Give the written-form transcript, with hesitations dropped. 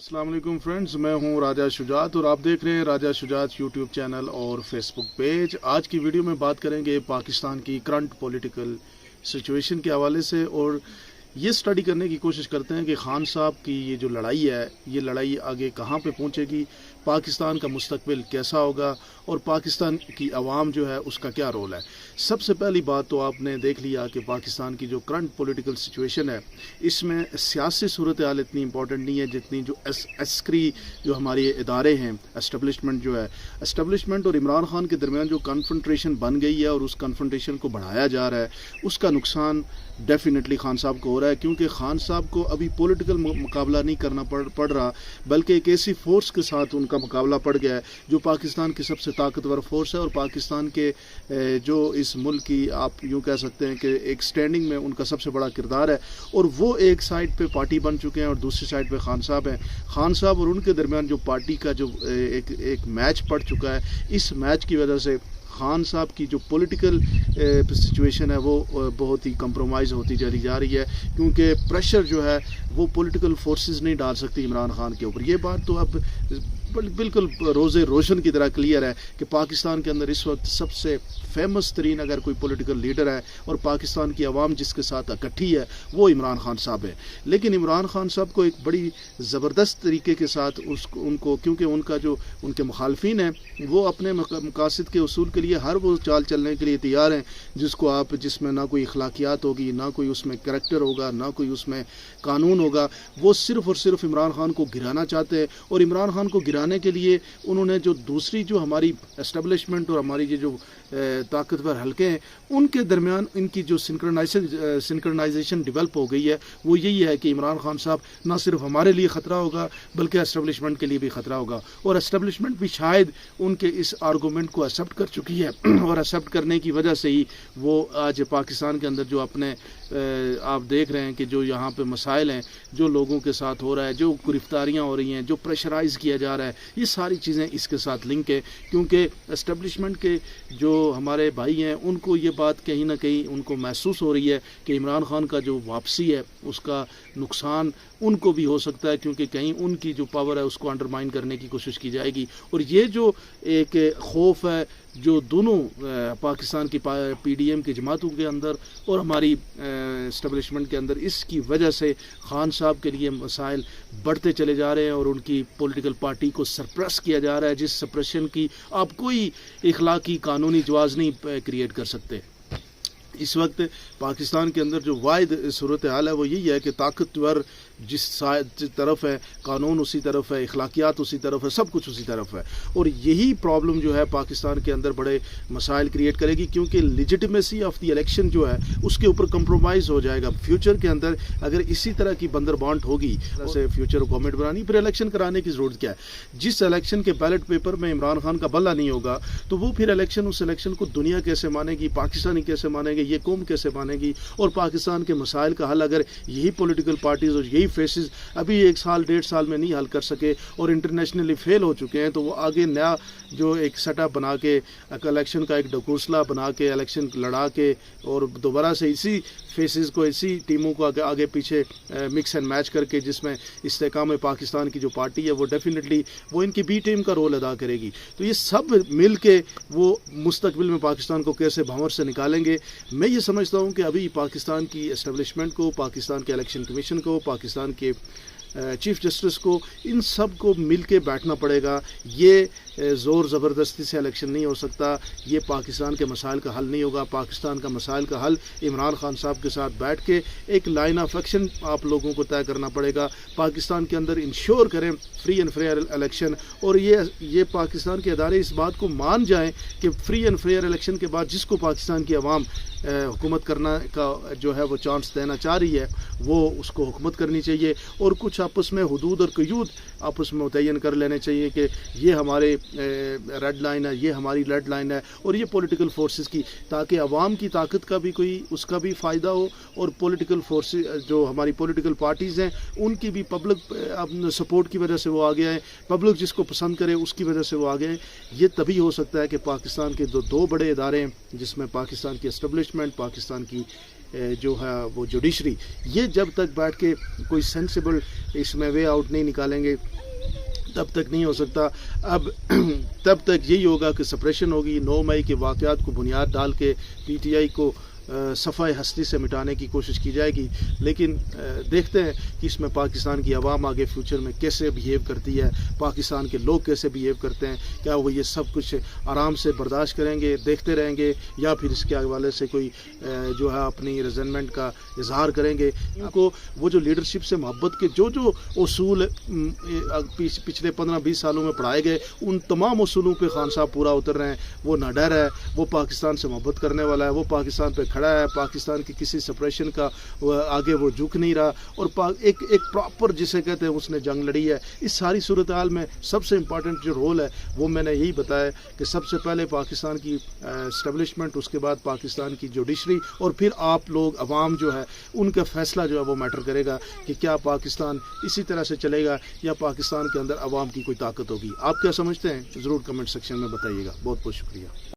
अस्सलाम वालेकुम फ्रेंड्स, मैं हूं राजा शुजात और आप देख रहे हैं राजा शुजात यूट्यूब चैनल और फेसबुक पेज। आज की वीडियो में बात करेंगे पाकिस्तान की करंट पॉलिटिकल सिचुएशन के हवाले से और ये स्टडी करने की कोशिश करते हैं कि खान साहब की ये जो लड़ाई है, ये लड़ाई आगे कहाँ पे पहुँचेगी, पाकिस्तान का मुस्तकबिल कैसा होगा और पाकिस्तान की आवाम जो है उसका क्या रोल है। सबसे पहली बात तो आपने देख लिया कि पाकिस्तान की जो करंट पॉलिटिकल सिचुएशन है, इसमें सियासी सूरत हाल इतनी इंपॉर्टेंट नहीं है जितनी जो अस्करी जो हमारे इदारे हैं, एस्टेब्लिशमेंट जो है, एस्टेब्लिशमेंट और इमरान खान के दरमियान जो कन्फ्रंटेशन बन गई है और उस कन्फ्रंटेशन को बढ़ाया जा रहा है, उसका नुकसान डेफिनेटली खान साहब को हो रहा है। क्योंकि खान साहब को अभी पॉलिटिकल मुकाबला नहीं करना पड़ रहा, बल्कि एक ऐसी फोर्स के साथ उनका मुकाबला पड़ गया है जो पाकिस्तान की सबसे ताकतवर फोर्स है और पाकिस्तान के जो इस मुल्क की आप यूँ कह सकते हैं कि एक स्टैंडिंग में उनका सबसे बड़ा किरदार है। और वो एक साइड पे पार्टी बन चुके हैं और दूसरी साइड पे खान साहब हैं। खान साहब और उनके दरमियान जो पार्टी का जो एक मैच पड़ चुका है, इस मैच की वजह से खान साहब की जो पॉलिटिकल सिचुएशन है वो बहुत ही कंप्रोमाइज़ होती चली जा रही है। क्योंकि प्रेशर जो है वो पॉलिटिकल फोर्सेस नहीं डाल सकती इमरान खान के ऊपर। ये बात तो अब बिल्कुल रोज़े रोशन की तरह क्लियर है कि पाकिस्तान के अंदर इस वक्त सबसे फेमस तरीन अगर कोई पॉलिटिकल लीडर है और पाकिस्तान की आवाम जिसके साथ इकट्ठी है वो इमरान खान साहब है। लेकिन इमरान खान साहब को एक बड़ी ज़बरदस्त तरीके के साथ उनको क्योंकि उनका जो उनके मुखालफिन हैं वो अपने मकासद के उसूल के लिए हर वो चाल चलने के लिए तैयार हैं जिसमें ना कोई अखलाकियात होगी, ना कोई उसमें करैक्टर होगा, ना कोई उसमें कानून होगा। वो सिर्फ़ और सिर्फ इमरान खान को गिराना चाहते हैं और इमरान खान को गिराने के लिए उन्होंने जो दूसरी जो हमारी एस्टेब्लिशमेंट और हमारी ये जो ताकतवर हलके हैं उनके दरमियान इनकी जो सिंक्रोनाइजेशन डेवलप हो गई है, वो यही है कि इमरान खान साहब ना सिर्फ हमारे लिए ख़तरा होगा बल्कि एस्टेब्लिशमेंट के लिए भी ख़तरा होगा। और एस्टेब्लिशमेंट भी शायद उनके इस आर्गूमेंट को एक्सेप्ट कर चुकी है और एक्सेप्ट करने की वजह से ही वो आज पाकिस्तान के अंदर जो अपने आप देख रहे हैं कि जो यहाँ पे मसाइल हैं, जो लोगों के साथ हो रहा है, जो गिरफ्तारियाँ हो रही हैं, जो प्रेशराइज़ किया जा रहा है, ये सारी चीज़ें इसके साथ लिंक है। क्योंकि एस्टेब्लिशमेंट के जो हमारे भाई हैं उनको ये बात कहीं ना कहीं उनको महसूस हो रही है कि इमरान खान का जो वापसी है उसका नुकसान उनको भी हो सकता है, क्योंकि कहीं उनकी जो पावर है उसको अंडरमाइन करने की कोशिश की जाएगी। और ये जो एक खौफ है जो दोनों पाकिस्तान की पीडीएम की जमातों के अंदर और हमारी एस्टेब्लिशमेंट के अंदर, इसकी वजह से खान साहब के लिए मसाइल बढ़ते चले जा रहे हैं और उनकी पॉलिटिकल पार्टी को सरप्रेस किया जा रहा है, जिस सप्रेशन की आप कोई इखलाकी कानूनी जवाज़ नहीं क्रिएट कर सकते। इस वक्त पाकिस्तान के अंदर जो वाहिद सूरत हाल है वो यही है कि ताकतवर जिस तरफ है कानून उसी तरफ है, इखलाकियात उसी तरफ है, सब कुछ उसी तरफ है। और यही प्रॉब्लम जो है पाकिस्तान के अंदर बड़े मसाइल क्रिएट करेगी, क्योंकि लेजिटिमेसी ऑफ द इलेक्शन जो है उसके ऊपर कंप्रोमाइज़ हो जाएगा। फ्यूचर के अंदर अगर इसी तरह की बंदरबांट होगी, जैसे फ्यूचर गवर्नमेंट बनानी, फिर इलेक्शन कराने की ज़रूरत क्या है। जिस इलेक्शन के बैलेट पेपर में इमरान खान का बल्ला नहीं होगा तो वो फिर उस इलेक्शन को दुनिया कैसे मानेगी, पाकिस्तानी कैसे मानेंगे, ये कौम कैसे मानेगी। और पाकिस्तान के मसाइल का हल अगर यही पॉलिटिकल पार्टीज और यही फेसेस अभी 1 साल 1.5 साल में नहीं हल कर सके और इंटरनेशनली फेल हो चुके हैं, तो वो आगे नया जो एक सेटअप बना के इलेक्शन का एक ढकोसला बना के इलेक्शन लड़ा के और दोबारा से इसी फेसेस को, इसी टीमों को आगे पीछे मिक्स एंड मैच करके जिसमें इस्तेकाम पाकिस्तान की जो पार्टी है वो डेफिनेटली वो इनकी बी टीम का रोल अदा करेगी। तो ये सब मिल के वो मुस्तकबिल में पाकिस्तान को कैसे भंवर से निकालेंगे। मैं ये समझता हूँ कि अभी पाकिस्तान की एस्टेब्लिशमेंट को, पाकिस्तान के इलेक्शन कमीशन को, पाकिस्तान के चीफ जस्टिस को, इन सब को मिल के बैठना पड़ेगा। ये ज़ोर ज़बरदस्ती से इलेक्शन नहीं हो सकता, ये पाकिस्तान के मसाइल का हल नहीं होगा। पाकिस्तान का मसाइल का हल इमरान खान साहब के साथ बैठ के एक लाइन ऑफ एक्शन आप लोगों को तय करना पड़ेगा। पाकिस्तान के अंदर इंश्योर करें फ्री एंड फेयर इलेक्शन, और ये पाकिस्तान के अदारे इस बात को मान जाएं कि फ्री एंड फेयर इलेक्शन के बाद जिसको पाकिस्तान की आवाम हुकूमत करना का जो है वो चांस देना चाह रही है वो उसको हुकूमत करनी चाहिए। और कुछ आपस में हुदूद और क़यूद आपस में मुतय्यन कर लेने चाहिए कि ये हमारे रेड लाइन है, ये हमारी रेड लाइन है, और ये पॉलिटिकल फोर्सेस की, ताकि अवाम की ताकत का भी कोई उसका भी फ़ायदा हो और पॉलिटिकल फोर्सेस जो हमारी पॉलिटिकल पार्टीज़ हैं उनकी भी पब्लिक सपोर्ट की वजह से वो आगे आए, पब्लिक जिसको पसंद करे उसकी वजह से वो आगे आए। ये तभी हो सकता है कि पाकिस्तान के दो बड़े इदारे हैं जिसमें पाकिस्तान की एस्टेब्लिशमेंट, पाकिस्तान की جو ہے وہ جوڈیشری، یہ جب تک بیٹھ کے کوئی سینسیبل اس میں وے آؤٹ نہیں نکالیں گے تب تک نہیں ہو سکتا. اب تب تک یہی ہوگا کہ سپریشن ہوگی. 9 مئی کے واقعات کو بنیاد ڈال کے پی ٹی آئی کو صفحہ ہستی سے مٹانے کی کوشش کی جائے گی، لیکن دیکھتے ہیں کہ اس میں پاکستان کی عوام آگے فیوچر میں کیسے بیہیو کرتی ہے، پاکستان کے لوگ کیسے بیہیو کرتے ہیں. کیا وہ یہ سب کچھ آرام سے برداشت کریں گے، دیکھتے رہیں گے، یا پھر اس کے حوالے سے کوئی جو ہے اپنی ریزنمنٹ کا اظہار کریں گے. ان کو وہ جو لیڈرشپ سے محبت کے جو اصول پچھلے 15-20 سالوں میں پڑھائے گئے، ان تمام اصولوں پہ خان صاحب پورا اتر رہے ہیں. وہ نہ ڈر ہے، وہ پاکستان سے محبت کرنے والا ہے، وہ پاکستان پہ کھڑا ہے، پاکستان کی کسی سپریشن کا آگے وہ جھک نہیں رہا، اور ایک پراپر جسے کہتے ہیں اس نے جنگ لڑی ہے. اس ساری صورتحال میں سب سے امپورٹنٹ جو رول ہے وہ میں نے یہی بتایا کہ سب سے پہلے پاکستان کی اسٹیبلشمنٹ، اس کے بعد پاکستان کی جوڈیشری، اور پھر آپ لوگ عوام جو ہے ان کا فیصلہ جو ہے وہ میٹر کرے گا کہ کیا پاکستان اسی طرح سے چلے گا یا پاکستان کے اندر عوام کی کوئی طاقت ہوگی. آپ کیا سمجھتے ہیں؟ ضرور کمنٹ سیکشن میں بتائیے گا. بہت بہت شکریہ.